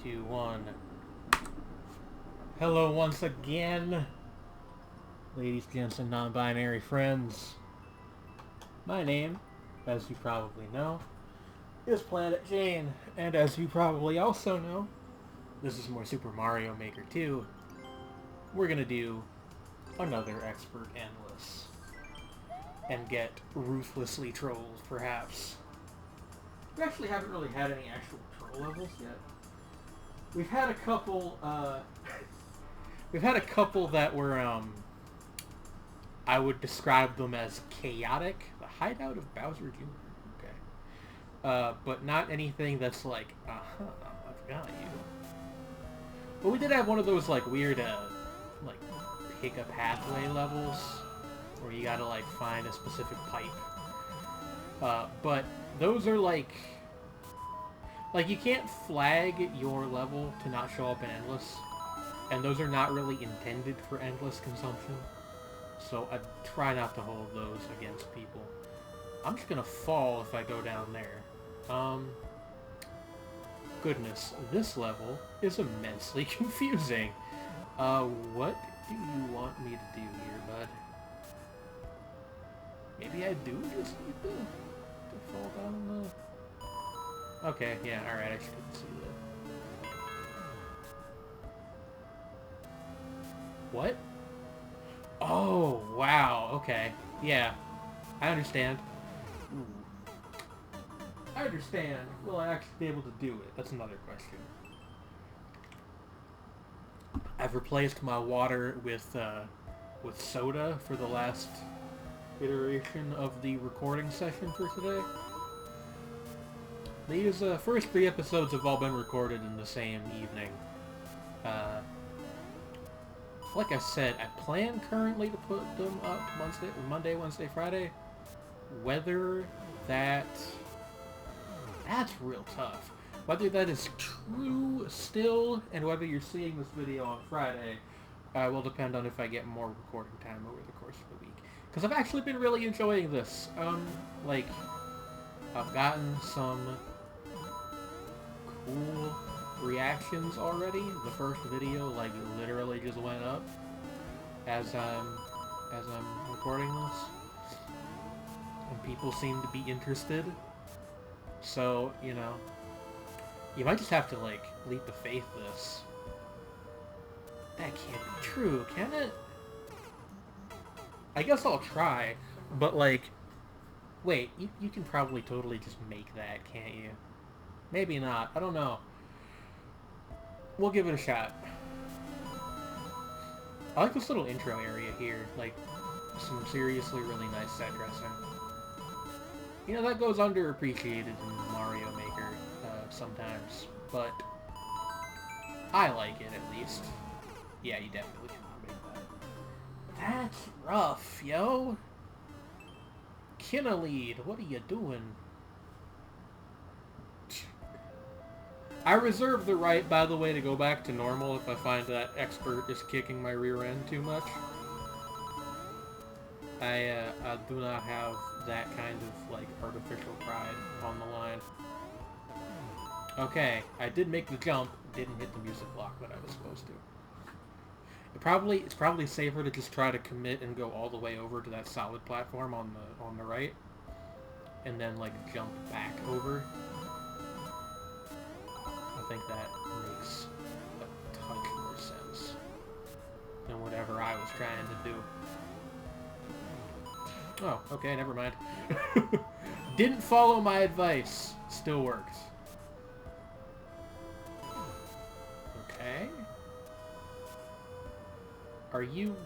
2, 1. Hello once again, ladies, gents, and non-binary friends. My name, as you probably know, is Planet Jane, and as you probably also know, this is more Super Mario Maker 2. We're gonna do another Expert Endless and get ruthlessly trolled, perhaps. We actually haven't really had any actual troll levels yet. We've had a couple, that were, I would describe them as chaotic. The Hideout of Bowser Jr. Okay. But not anything that's like, I've got you. But we did have one of those, like, weird, like, pick a pathway levels, where you gotta, like, find a specific pipe. But those are, like, you can't flag your level to not show up in Endless, and those are not really intended for Endless consumption, so I try not to hold those against people. I'm just gonna fall if I go down there. Goodness, this level is immensely confusing. What do you want me to do here, bud? Maybe I do just need to fall down the... Okay, yeah, alright, I just couldn't see that. What? Oh, wow, okay. Yeah, I understand. I understand. Will I actually be able to do it? That's another question. I've replaced my water with soda for the last iteration of the recording session for today. These first 3 episodes have all been recorded in the same evening. Like I said, I plan currently to put them up Monday, Wednesday, Friday. Whether that's real tough. Whether that is true still, and whether you're seeing this video on Friday, will depend on if I get more recording time over the course of the week. Because I've actually been really enjoying this. Like, I've gotten some cool reactions already. The first video, like, literally just went up as I'm recording this, and people seem to be interested. So, you know, you might just have to, like, leap of faith this. That can't be true, can it? I guess I'll try, but, like, wait, you can probably totally just make that, can't you? Maybe not. I don't know. We'll give it a shot. I like this little intro area here. Like, some seriously really nice set dressing. You know, that goes underappreciated in Mario Maker sometimes, but I like it at least. Yeah, you definitely cannot make that. That's rough, yo! Kinalead, what are you doing? I reserve the right, by the way, to go back to normal if I find that Expert is kicking my rear end too much. I do not have that kind of, like, artificial pride on the line. Okay, I did make the jump, didn't hit the music block that I was supposed to. It's probably safer to just try to commit and go all the way over to that solid platform on the right, and then, like, jump back over. I think that makes a touch more sense than whatever I was trying to do. Oh, okay, never mind. Didn't follow my advice. Still works. Okay. Are you...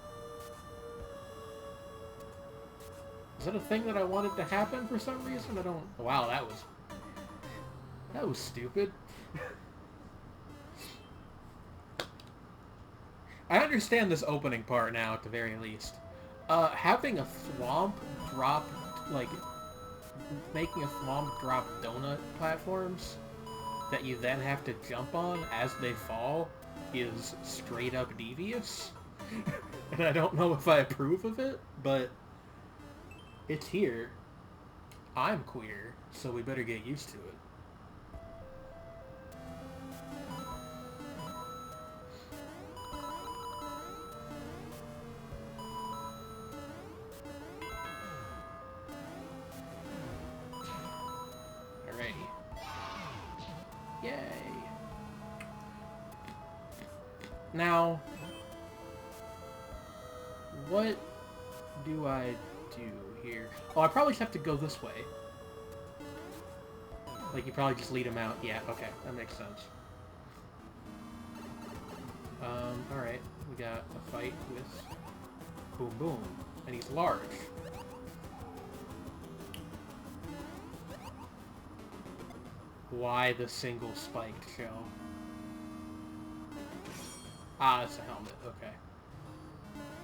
Is that a thing that I wanted to happen for some reason? I don't... Wow, that was stupid. I understand this opening part now, at the very least. Having a thwomp drop, like, making a thwomp drop donut platforms that you then have to jump on as they fall is straight up devious. And I don't know if I approve of it, but it's here. I'm queer, so we better get used to it. Now, what do I do here? Oh, I probably just have to go this way. Like, you probably just lead him out. Yeah, okay, that makes sense. Alright, we got a fight with Boom Boom, and he's large. Why the single spiked shell? Ah, it's a helmet, okay.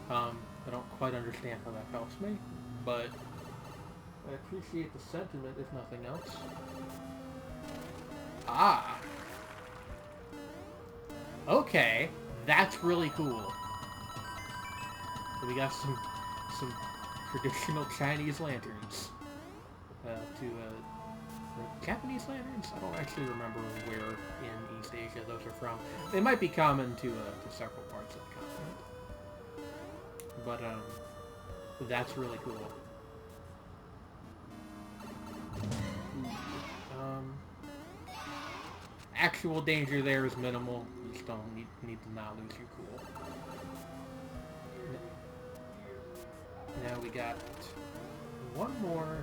I don't quite understand how that helps me, but I appreciate the sentiment, if nothing else. Ah! Okay, that's really cool. We got some traditional Chinese lanterns. Japanese lanterns? I don't actually remember where in East Asia those are from. They might be common to several parts of the continent. But, that's really cool. Actual danger there is minimal. You just don't need to not lose your cool. Now we got one more.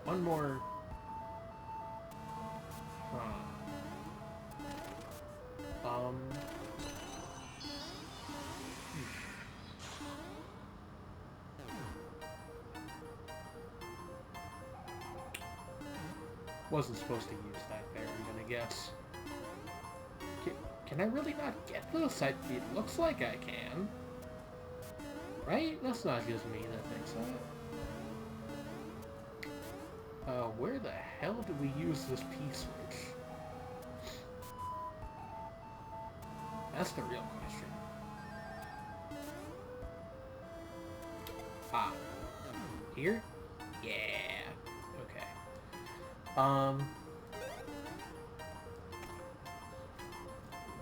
One more. Wasn't supposed to use that there, I'm gonna guess. Can I really not get this? It looks like I can. Right? That's not just me that thinks that. Where the hell do we use this P-switch? That's the real question. Ah. Here? Yeah. Okay.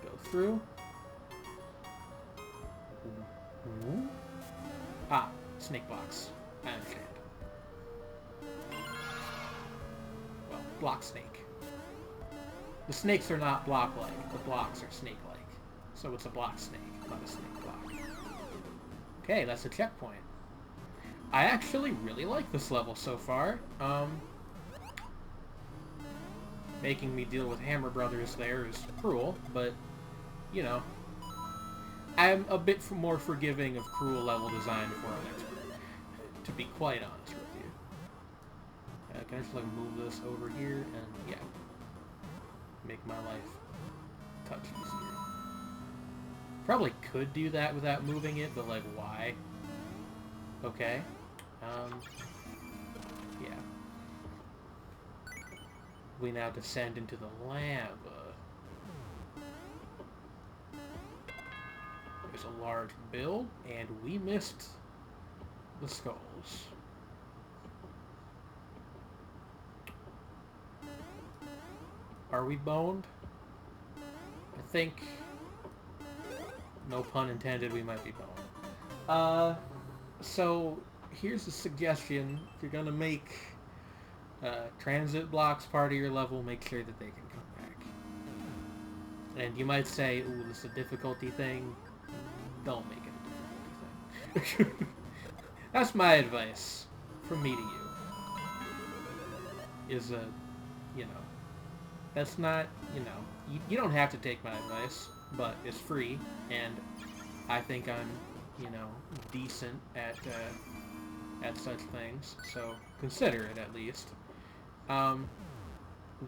Go through. Ah, snake box. I understand. Well, block snake. The snakes are not block-like. The blocks are snake-like. So it's a block snake, not a snake block. Okay, that's a checkpoint. I actually really like this level so far. Making me deal with Hammer Brothers there is cruel, but, you know, I'm a bit more forgiving of cruel level design for an expert, to be quite honest with you. Can I just, like, move this over here and, yeah, make my life a touch easier. Probably could do that without moving it, but, like, why? Okay. Yeah. We now descend into the lava. There's a large bill, and we missed the skulls. Are we boned? I think, no pun intended, we might be boned. So, here's a suggestion. If you're gonna make transit blocks part of your level, make sure that they can come back. And you might say, ooh, this is a difficulty thing. Don't make it a difficulty thing. That's my advice from me to you. Is you know, that's not, you know, you don't have to take my advice, but it's free, and I think I'm, you know, decent at such things, so consider it at least.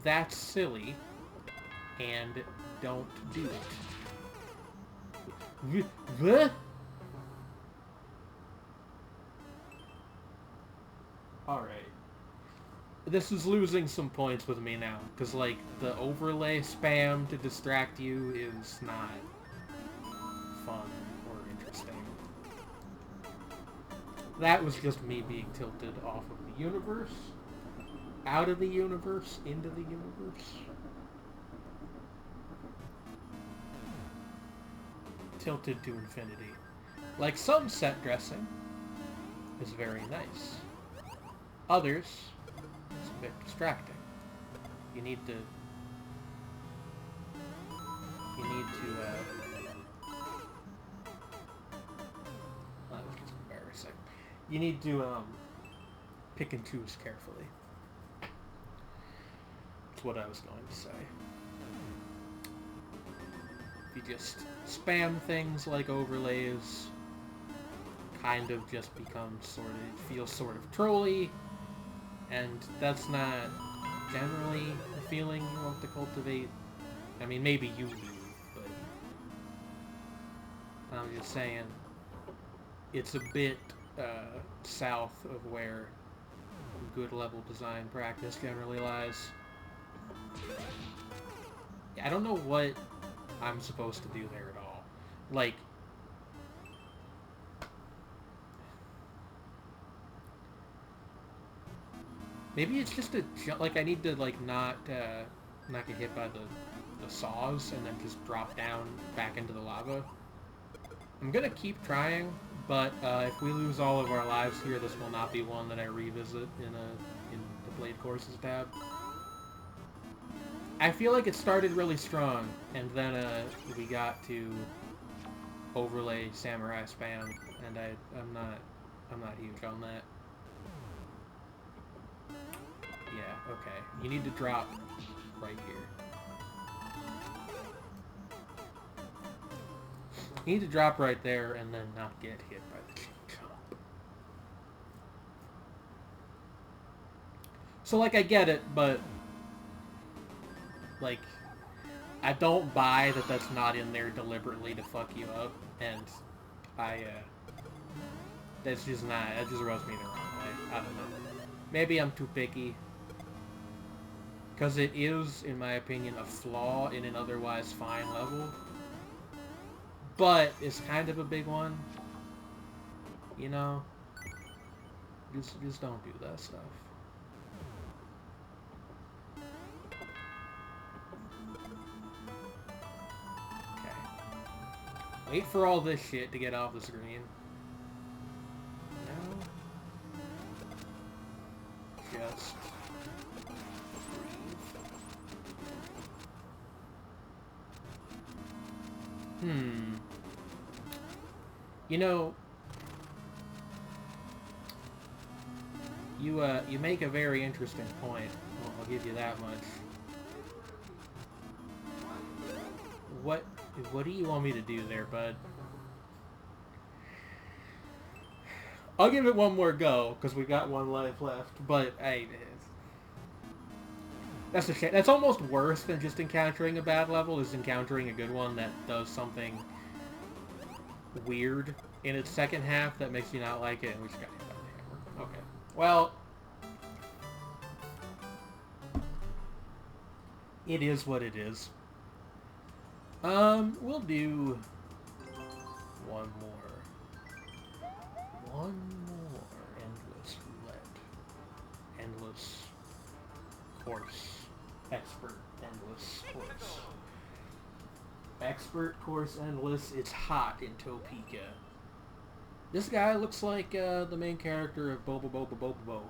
That's silly, and don't do it. Alright. This is losing some points with me now, because, like, the overlay spam to distract you is not fun or interesting. That was just me being tilted off of the universe, out of the universe, into the universe. Tilted to infinity. Like, some set dressing is very nice. Others, it's a bit distracting. You need to... oh, that's embarrassing. You need to, pick and choose carefully. That's what I was going to say. If you just spam things like overlays, kind of just becomes sort of, it feels sort of trolly, and that's not generally the feeling you want to cultivate. I mean, maybe you do, but I'm just saying, it's a bit south of where good level design practice generally lies. I don't know what I'm supposed to do there at all. Like, maybe it's just a like I need to like not get hit by the saws and then just drop down back into the lava. I'm gonna keep trying, but if we lose all of our lives here, this will not be one that I revisit in the Blade Courses tab. I feel like it started really strong, and then we got to overlay samurai spam, and I'm not huge on that. Yeah, okay. You need to drop right here. You need to drop right there and then not get hit by the chain jump. So, like, I get it, but like, I don't buy that that's not in there deliberately to fuck you up, and that's just not, that just rubs me the wrong way. I don't know. Maybe I'm too picky. Because it is, in my opinion, a flaw in an otherwise fine level. But it's kind of a big one. You know? Just don't do that stuff. Wait for all this shit to get off the screen. No. Just breathe. You know, you make a very interesting point. Well, I'll give you that much. What do you want me to do there, bud? I'll give it one more go, because we've got one life left, but that's a shame. That's almost worse than just encountering a bad level, is encountering a good one that does something weird in its second half that makes you not like it, and we just got hit by the hammer. Okay. Well, it is what it is. We'll do one more. Endless roulette. Endless course. Expert endless course. Expert course endless. It's hot in Topeka. This guy looks like the main character of Boba Boba Boba Bo.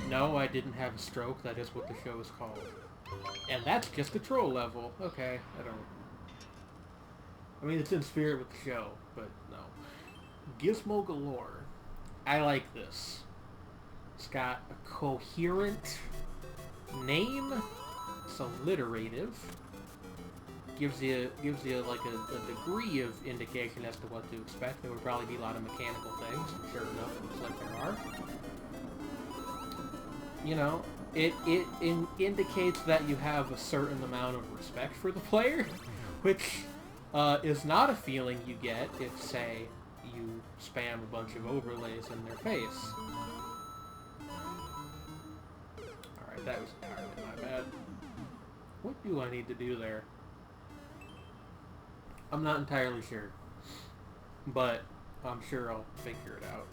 No, I didn't have a stroke. That is what the show is called. And that's just the troll level. Okay, I mean, it's in spirit with the show, but no. Gizmo galore. I like this. It's got a coherent name. It's alliterative. Gives you like a degree of indication as to what to expect. There would probably be a lot of mechanical things. And sure enough, it looks like there are. You know, it indicates that you have a certain amount of respect for the player, which is not a feeling you get if, say, you spam a bunch of overlays in their face. Alright, that was entirely my bad. What do I need to do there? I'm not entirely sure, but I'm sure I'll figure it out.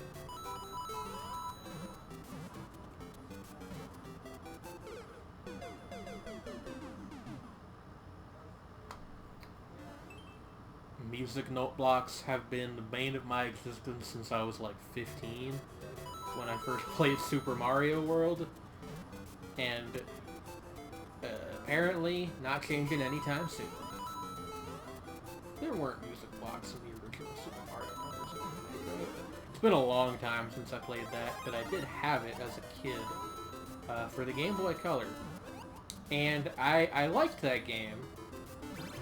Music note blocks have been the bane of my existence since I was like 15, when I first played Super Mario World, and Apparently not changing anytime soon. There weren't music blocks in the original Super Mario Brothers. Right? It's been a long time since I played that, but I did have it as a kid for the Game Boy Color. And I liked that game.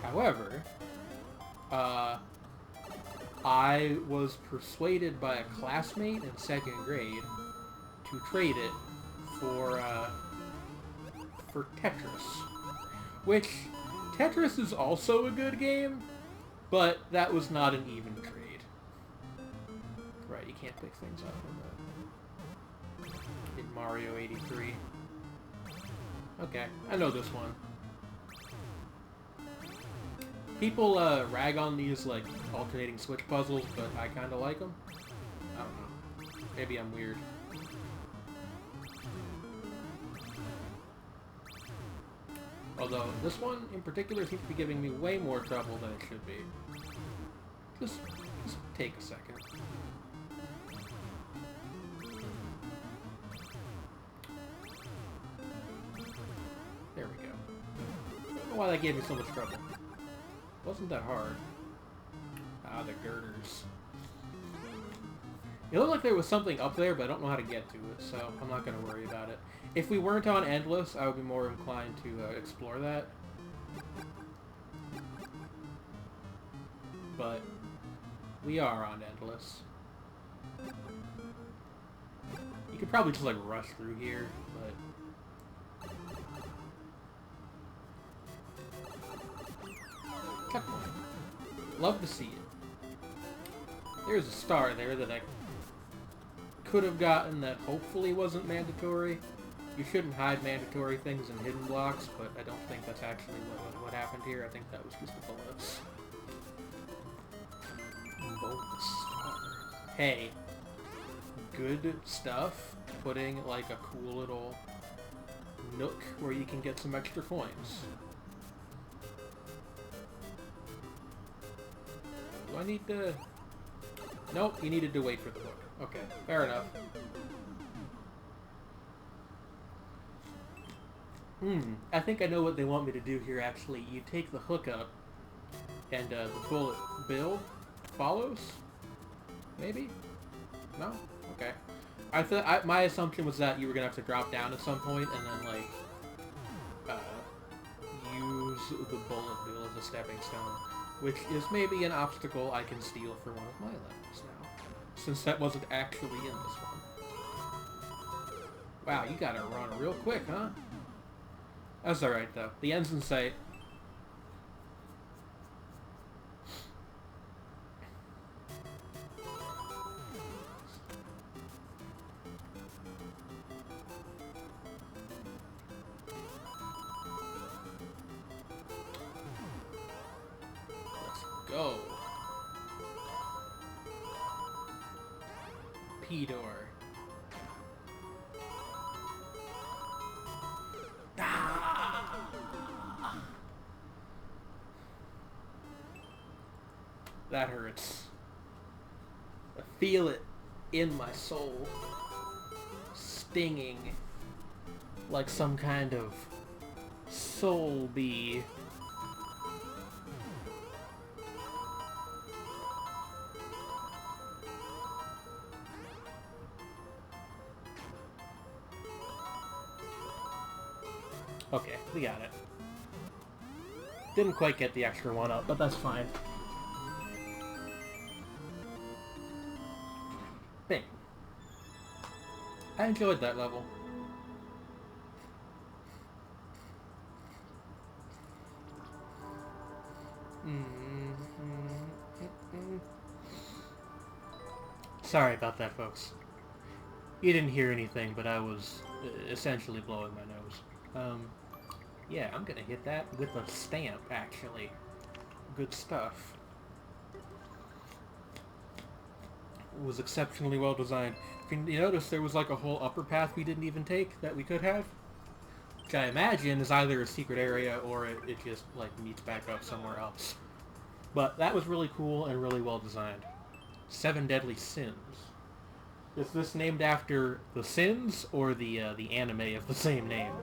However, I was persuaded by a classmate in 2nd grade to trade it for Tetris. Which, Tetris is also a good game, but that was not an even trade. Right, you can't pick things up in Mario 83. Okay, I know this one. People rag on these like alternating switch puzzles, but I kind of like them. I don't know. Maybe I'm weird. Although this one in particular seems to be giving me way more trouble than it should be. Just take a second. There we go. I don't know why that gave me so much trouble. Wasn't that hard. Ah, the girders. It looked like there was something up there, but I don't know how to get to it, so I'm not going to worry about it. If we weren't on Endless, I would be more inclined to explore that. But we are on Endless. You could probably just like rush through here, but... Checkpoint. Love to see it. There's a star there that I could have gotten that hopefully wasn't mandatory. You shouldn't hide mandatory things in hidden blocks, but I don't think that's actually what happened here. I think that was just the bullets. Bonus star. Hey. Good stuff. Putting like a cool little nook where you can get some extra coins. Do I need to... Nope, you needed to wait for the hook. Okay, fair enough. I think I know what they want me to do here, actually. You take the hook up, and the bullet bill follows? Maybe? No? Okay. I thought my assumption was that you were gonna have to drop down at some point, and then, like, use the bullet bill as a stepping stone. Which is maybe an obstacle I can steal for one of my levels now. Since that wasn't actually in this one. Wow, you gotta run real quick, huh? That's alright, though. The end's in sight. Go. P-door. Ah! That hurts. I feel it in my soul. Stinging. Like some kind of soul bee. Okay, we got it. Didn't quite get the extra one up, but that's fine. Bing. I enjoyed that level. Sorry about that, folks. You didn't hear anything, but I was essentially blowing my nose. Yeah, I'm gonna hit that with a stamp, actually. Good stuff. It was exceptionally well designed. If you notice, there was like a whole upper path we didn't even take that we could have. Which I imagine is either a secret area or it just, like, meets back up somewhere else. But that was really cool and really well designed. 7 Deadly Sins. Is this named after The Sins or the anime of the same name?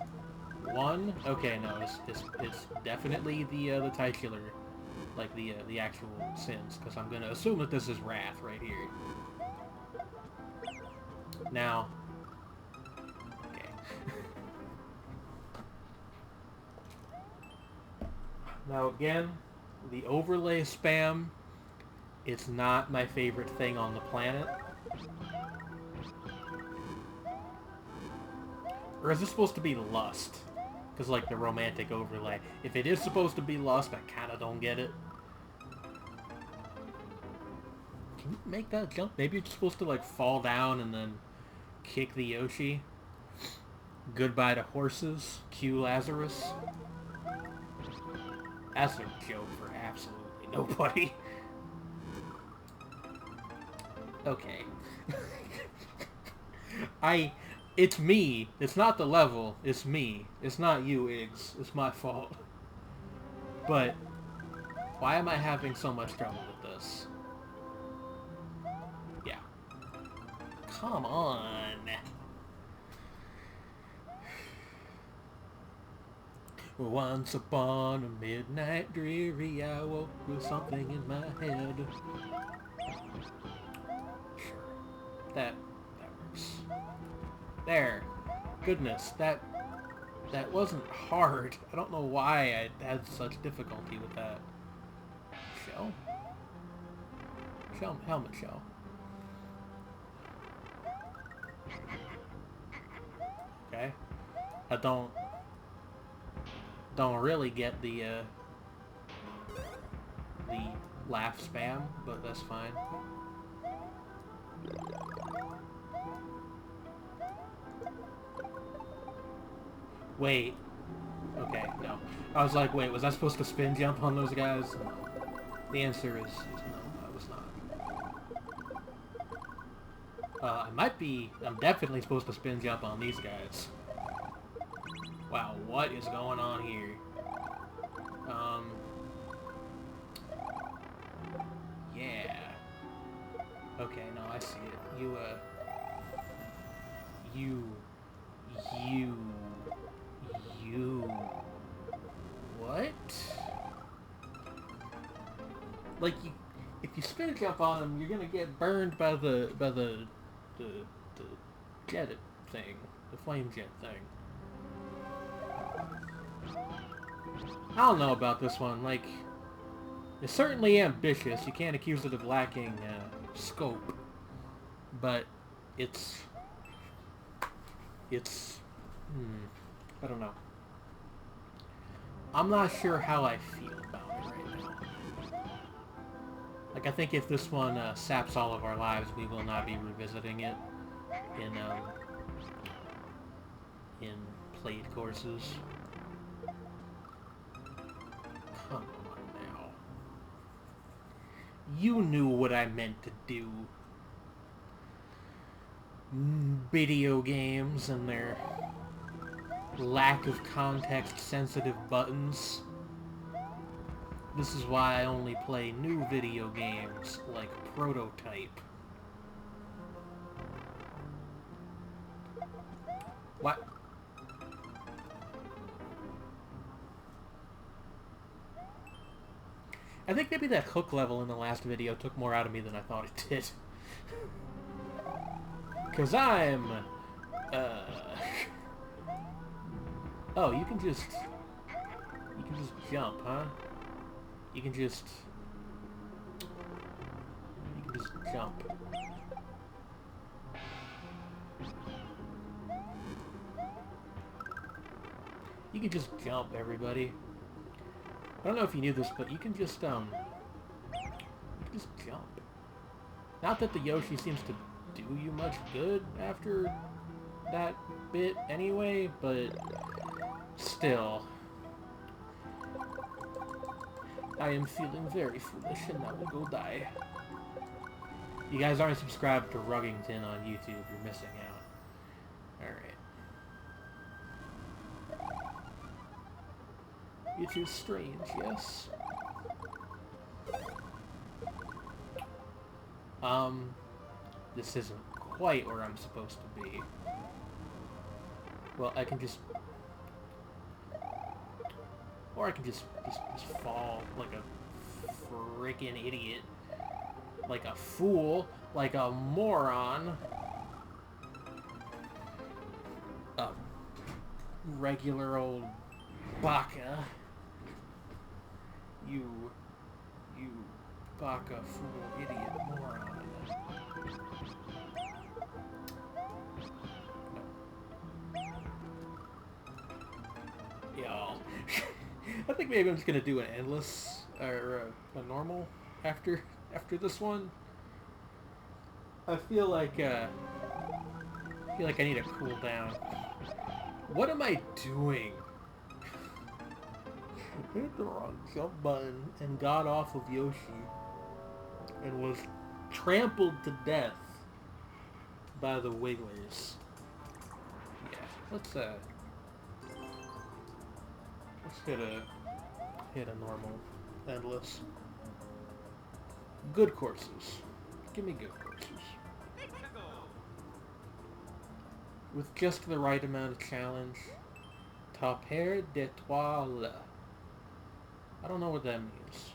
one? Okay, no, it's definitely the titular, like the actual sins, because I'm gonna assume that this is wrath right here. Now, okay. Now again, the overlay spam, it's not my favorite thing on the planet. Or is this supposed to be lust? Because, like, the romantic overlay. If it is supposed to be lust, I kind of don't get it. Can you make that jump? Maybe you're just supposed to, like, fall down and then kick the Yoshi. Goodbye to horses. Cue Lazarus. That's a joke for absolutely nobody. Okay. It's me. It's not the level. It's me. It's not you, Iggs. It's my fault. But why am I having so much trouble with this? Yeah. Come on. Once upon a midnight dreary, I woke with something in my head. Sure. That works. There. Goodness, that wasn't hard. I don't know why I had such difficulty with that. Shell? Helmet shell. Okay. I don't really get the laugh spam, but that's fine. Wait. Okay, no. I was like, wait, was I supposed to spin jump on those guys? No. The answer is no, I was not. I'm definitely supposed to spin jump on these guys. Wow, what is going on here? Yeah. Okay, no, I see it. What? Like, if you spin jump on them, you're gonna get burned by the jet thing, the flame jet thing. I don't know about this one. Like, it's certainly ambitious. You can't accuse it of lacking scope, but it's I don't know. I'm not sure how I feel about it right now. Like, I think if this one saps all of our lives, we will not be revisiting it in played courses. Come on now. You knew what I meant to do. Video games and their lack of context-sensitive buttons. This is why I only play new video games, like Prototype. What? I think maybe that hook level in the last video took more out of me than I thought it did. Cause I'm... Oh, you can just jump, huh? You can just jump. You can just jump, everybody. I don't know if you knew this, but you can just jump. Not that the Yoshi seems to do you much good after that bit anyway, but still. I am feeling very foolish and I will go die. You guys aren't subscribed to Ruggington on YouTube, you're missing out. Alright. It is strange, yes? This isn't quite where I'm supposed to be. Well, I can just... Or I can just fall like a freaking idiot. Like a fool. Like a moron. A regular old baka. You baka fool idiot moron. Y'all. I think maybe I'm just gonna do an endless or a normal after this one. I feel like I need to cool down. What am I doing? I hit the wrong jump button and got off of Yoshi and was trampled to death by the Wigglers. Yeah, let's hit a normal endless. Good courses. Give me good courses. With just the right amount of challenge. Top pair d'étoiles. I don't know what that means.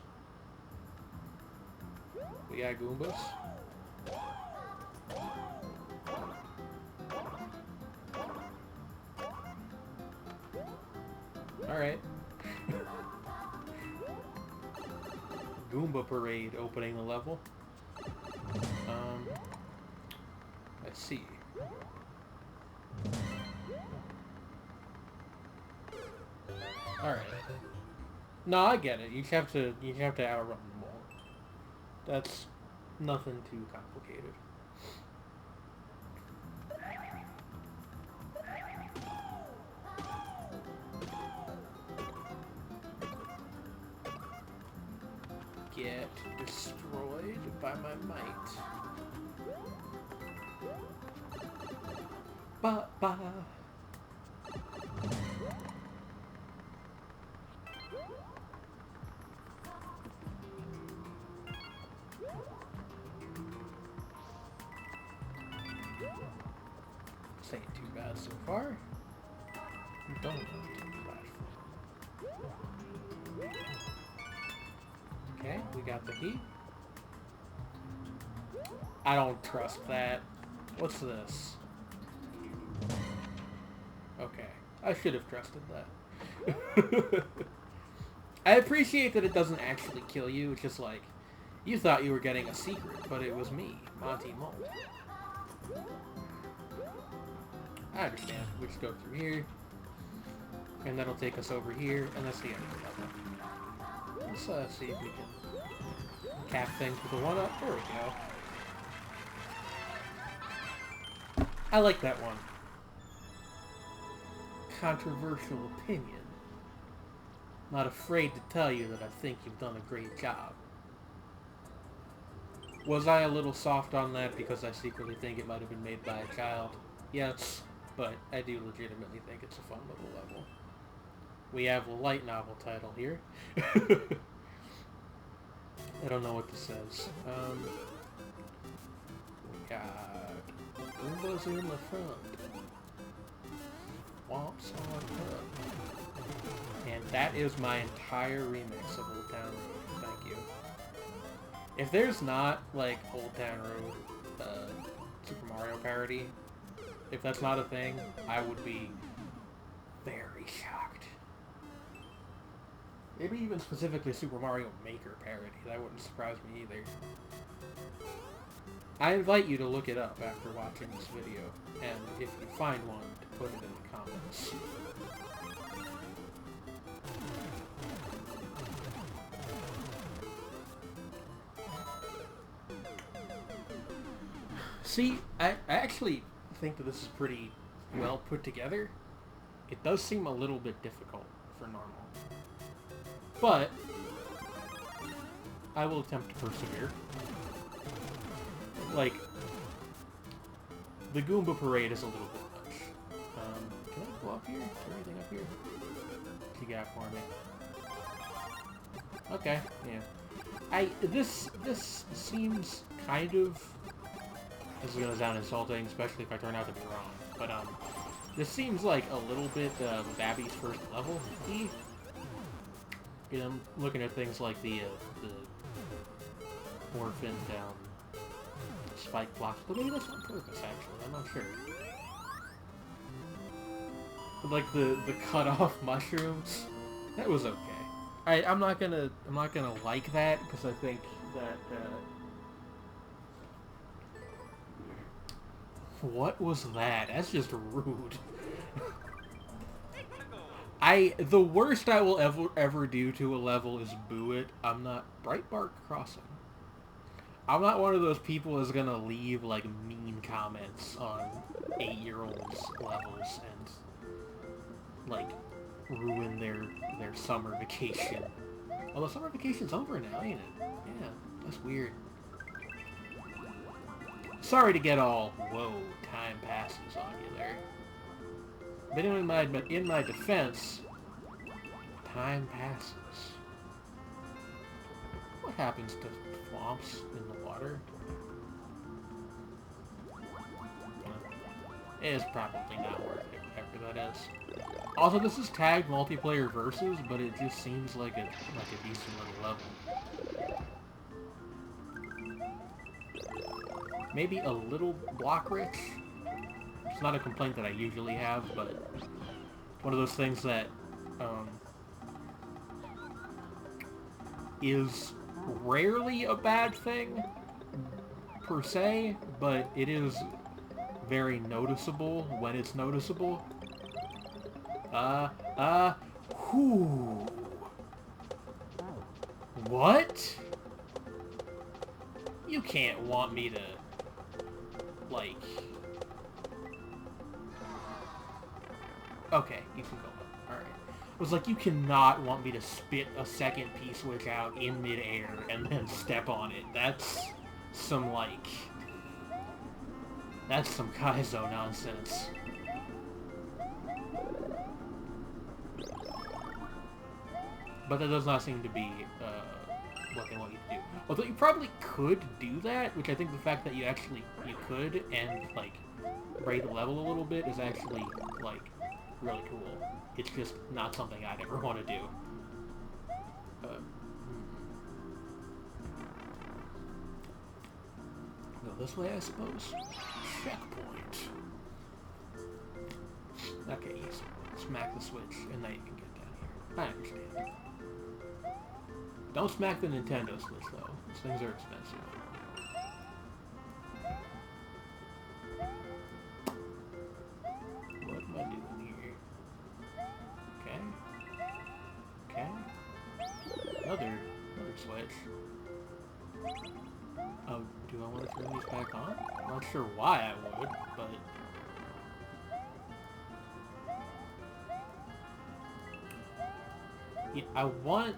We got Goombas. Alright. Goomba Parade opening the level. Let's see. Alright. No, I get it. You have to outrun them all. That's nothing too complicated. Get destroyed by my might. Ba-ba. This ain't too bad so far. Don't want to platform. Okay, we got the heat. I don't trust that. What's this? Okay, I should have trusted that. I appreciate that it doesn't actually kill you. It's just like, you thought you were getting a secret, but it was me, Monty Mole. I understand. We just go through here, and that'll take us over here, and that's the end of the level. Let's see if we can cap things with a 1-up. There we go. I like that one. Controversial opinion. Not afraid to tell you that I think you've done a great job. Was I a little soft on that because I secretly think it might have been made by a child? Yes, but I do legitimately think it's a fun little level. We have a light novel title here. I don't know what this says. We got Goombas in the front. Womps on up. And that is my entire remix of Old Town Road. Thank you. If there's not, like, Old Town Road Super Mario parody, if that's not a thing, I would be very shocked. Maybe even specifically Super Mario Maker parody. That wouldn't surprise me either. I invite you to look it up after watching this video, and if you find one, to put it in the comments. See, I actually think that this is pretty well put together. It does seem a little bit difficult for normal. But I will attempt to persevere. Like, the Goomba Parade is a little bit much. Can I go up here? Is there anything up here? What you got for me? Okay, yeah. This seems kind of... This is gonna sound insulting, especially if I turn out to be wrong. But, this seems like a little bit Babby's first level-y. You know, I'm looking at things like the orphaned spike blocks, but maybe that's on purpose. Actually, I'm not sure. But like the cut off mushrooms, that was okay. I'm not gonna like that because I think that what was that? That's just rude. The worst I will ever do to a level is boo it. I'm not Brightbark Crossing. I'm not one of those people that's gonna leave like mean comments on 8-year-olds levels and like ruin their summer vacation. Although summer vacation's over now, ain't it? Yeah, that's weird. Sorry to get all whoa, time passes on you there. But in my defense, time passes. What happens to swamps in the water? It's probably not worth it, whatever that is. Also, this is tagged multiplayer versus, but it just seems like a decent little level. Maybe a little block rich. It's not a complaint that I usually have, but one of those things that is rarely a bad thing per se, but it is very noticeable when it's noticeable. Whoo. What? You can't want me to, like... Okay, you can go up. Alright. It was like, you cannot want me to spit a second P-switch out in midair and then step on it. That's some, like... That's some Kaizo nonsense. But that does not seem to be what they want you to do. Although you probably could do that, which I think the fact that you could and like break the level a little bit is actually like really cool. It's just not something I'd ever want to do. Go this way, I suppose. Checkpoint. Okay, easy. Smack the switch, and now you can get down here. I understand. Don't smack the Nintendo Switch, though. These things are expensive. What am I doing here? Okay. Okay. Another switch. Oh, do I want to turn these back on? I'm not sure why I would, but... Yeah, I want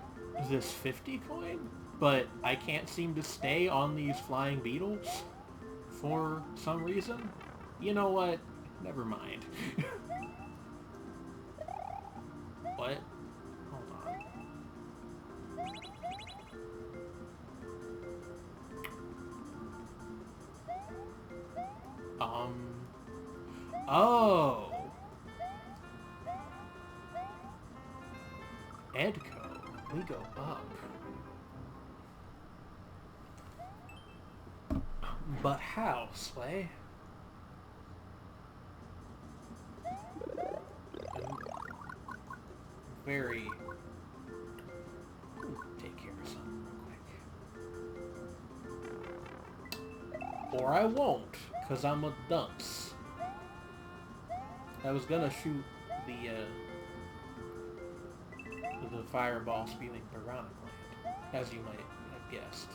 this 50 coin, but I can't seem to stay on these flying beetles for some reason. You know what? Never mind. What? Hold on. Oh! Edco. We go up. But how, Slay? I'm very... Take care of something real quick. Or I won't, because I'm a dunce. I was gonna shoot the fireball spewing piranha plant, as you might have guessed.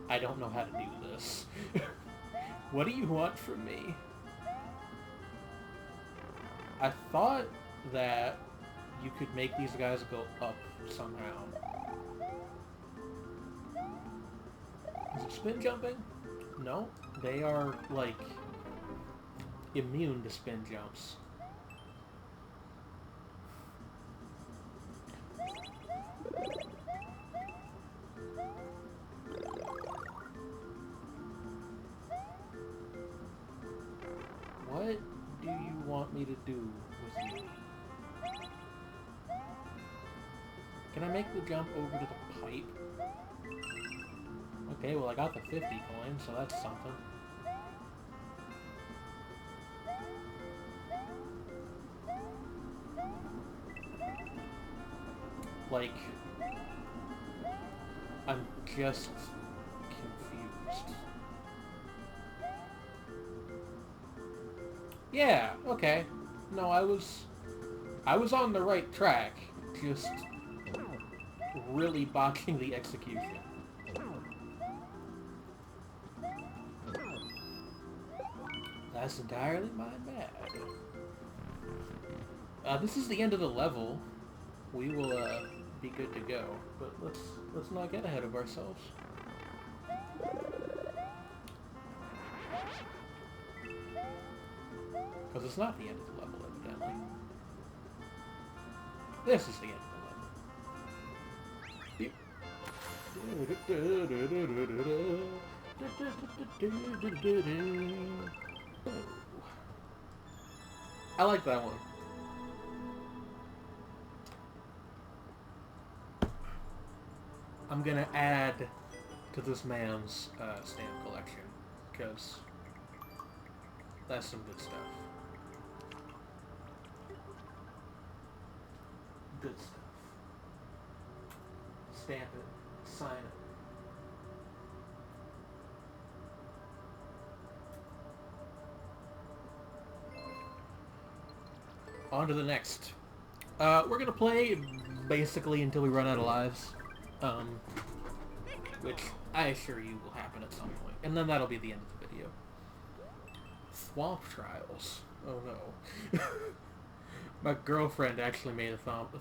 I don't know how to do this. What do you want from me? I thought that you could make these guys go up somehow. Is it spin jumping? No, they are, like, immune to spin jumps. What do you want me to do with you? Can I make the jump over to the pipe? Okay, well I got the 50 coins, so that's something. Like, I'm just confused. Yeah, okay. No, I was on the right track, just really botching the execution. That's entirely my bad. This is the end of the level. We will be good to go, but let's not get ahead of ourselves. Because it's not the end of the level, evidently. This is the end of the level. I like that one. I'm gonna add to this man's stamp collection, because that's some good stuff. Good stuff. Stamp it. Sign it. On to the next. We're gonna play basically until we run out of lives. Which I assure you will happen at some point. And then that'll be the end of the video. Swamp Trials. Oh no. My girlfriend actually made a swamp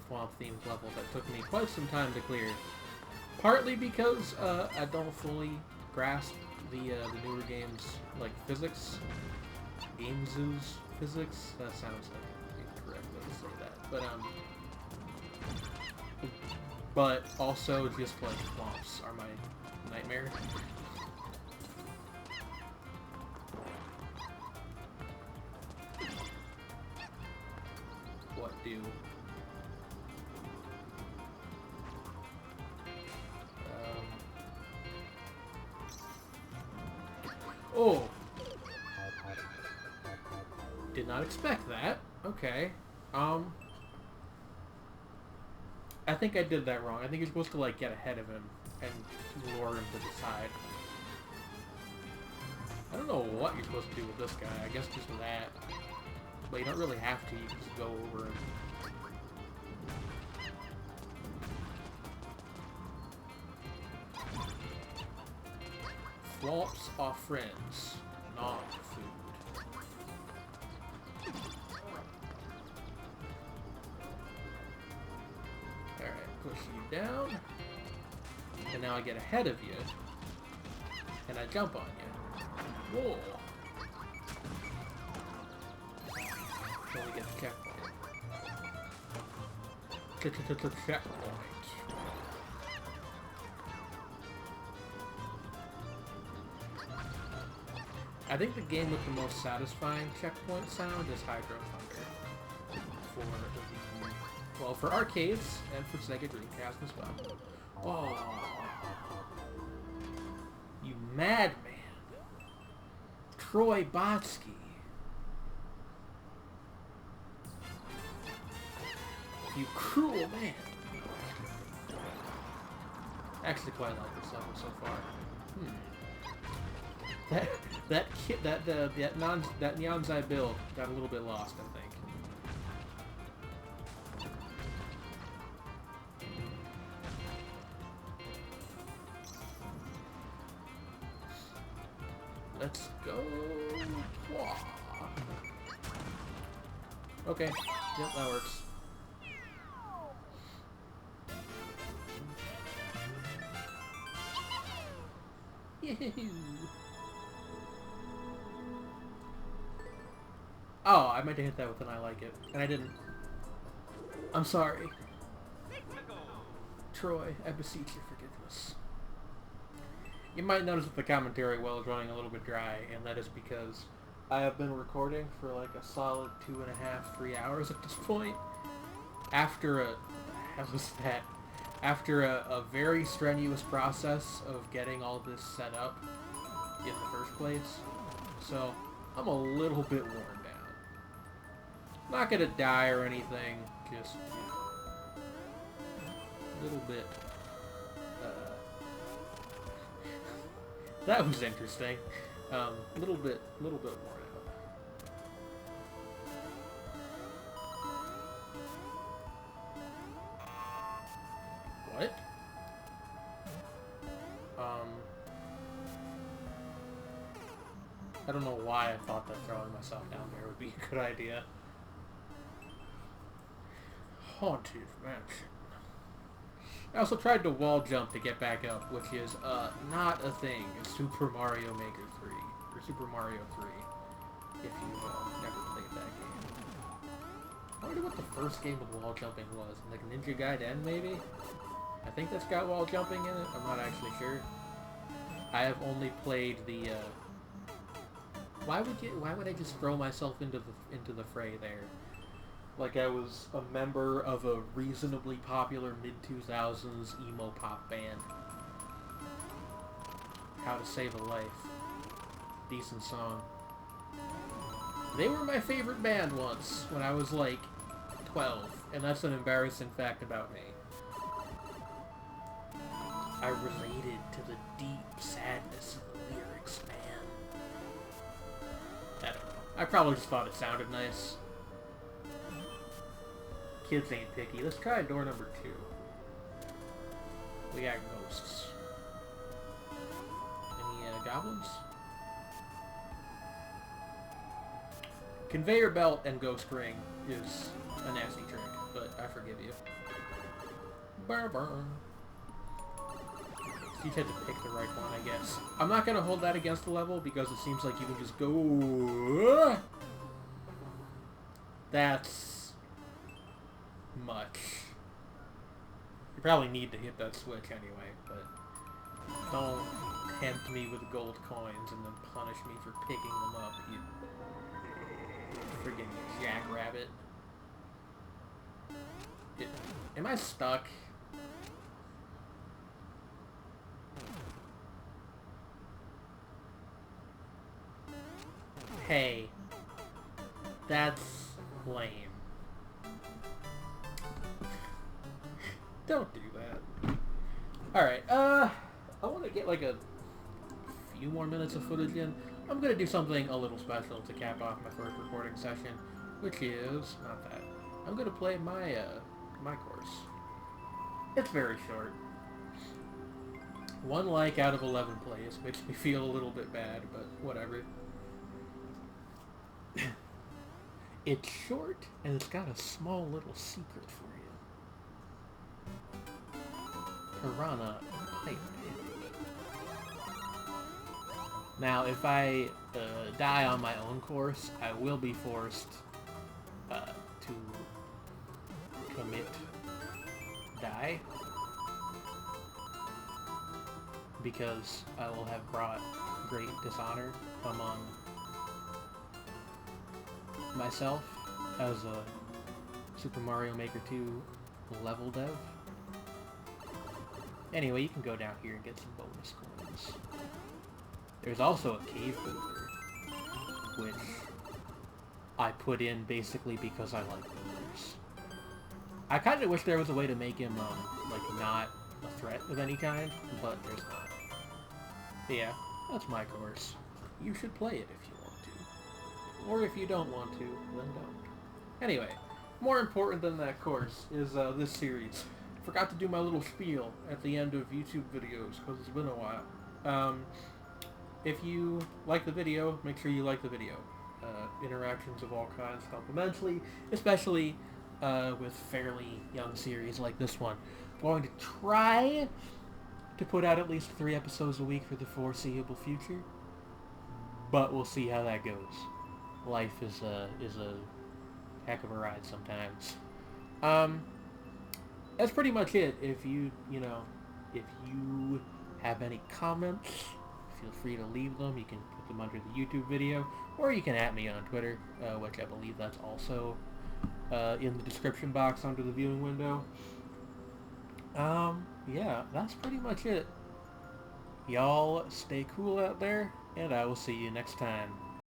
themed level that took me quite some time to clear. Partly because I don't fully grasp the newer games, like physics. Game Zoo's physics. That sounds like the correct way to say that. But also just like swamps are my nightmare. What do? Oh! Did not expect that. Okay. I think I did that wrong. I think you're supposed to, like, get ahead of him and lure him to the side. I don't know what you're supposed to do with this guy. I guess just that. But you don't really have to. You can just go over him. Swamps are friends, not food. Push you down, and now I get ahead of you, and I jump on you. Whoa! Then we get the checkpoint. Checkpoint. I think the game with the most satisfying checkpoint sound is Hydro Thunder. Well, for arcades, and for Sega Dreamcast as well. Oh, you madman. Troy Botsky. You cruel man. Actually quite like this level so far. That Nyanzai build got a little bit lost, I think. Let's go. Whoa. Okay. Yep, that works. Yahoo! Oh, I meant to hit that with an I like it, and I didn't. I'm sorry. Troy, I beseech your forgiveness. You might notice that the commentary well is running a little bit dry, and that is because I have been recording for like a solid 2.5, 3 hours at this point, after a... How was that? After a very strenuous process of getting all this set up in the first place. So, I'm a little bit worn down. Not gonna die or anything, just, you know, a little bit, that was interesting. A little bit worn out. What? I don't know why I thought that throwing myself down there would be a good idea. Haunted Mansion. I also tried to wall jump to get back up, which is, not a thing in Super Mario Maker 3. Or Super Mario 3. If you've, never played that game. I wonder what the first game with wall jumping was. Like Ninja Gaiden, maybe? I think that's got wall jumping in it. I'm not actually sure. I have only played the, Why would I just throw myself into the fray there? Like I was a member of a reasonably popular mid-2000s emo pop band. How to Save a Life. Decent song. They were my favorite band once, when I was like 12, and that's an embarrassing fact about me. I related to the deep sadness of the lyrics, man. I don't know. I probably just thought it sounded nice. Kids ain't picky. Let's try door number 2. We got ghosts. Any goblins? Conveyor belt and ghost ring is a nasty trick, but I forgive you. Burr burr. You had to pick the right one, I guess. I'm not gonna hold that against the level because it seems like you can just go. That's much. You probably need to hit that switch anyway, but don't tempt me with gold coins and then punish me for picking them up, you friggin' jackrabbit. Am I stuck? Hey, that's lame. Don't do that. Alright, I want to get like a few more minutes of footage in. I'm going to do something a little special to cap off my first recording session, which is, not that, I'm going to play my, my course. It's very short. 1 like out of 11 plays, makes me feel a little bit bad, but whatever. It's short, and it's got a small little secret for you. Piranha Pipe. Now, if I die on my own course, I will be forced to commit die, because I will have brought great dishonor among myself as a Super Mario Maker 2 level dev. Anyway, you can go down here and get some bonus coins. There's also a cave builder, which I put in basically because I like builders. I kind of wish there was a way to make him, like, not a threat of any kind, but there's not. But yeah, that's my course. You should play it if you want to. Or if you don't want to, then don't. Anyway, more important than that course is this series. Forgot to do my little spiel at the end of YouTube videos, because it's been a while. If you like the video, make sure you like the video. Interactions of all kinds help immensely, especially with fairly young series like this one. I'm going to try to put out at least 3 episodes a week for the foreseeable future, but we'll see how that goes. Life is a heck of a ride sometimes. That's pretty much it. If you have any comments, feel free to leave them. You can put them under the YouTube video, or you can @ me on Twitter, which I believe that's also in the description box under the viewing window. Yeah, that's pretty much it. Y'all stay cool out there, and I will see you next time.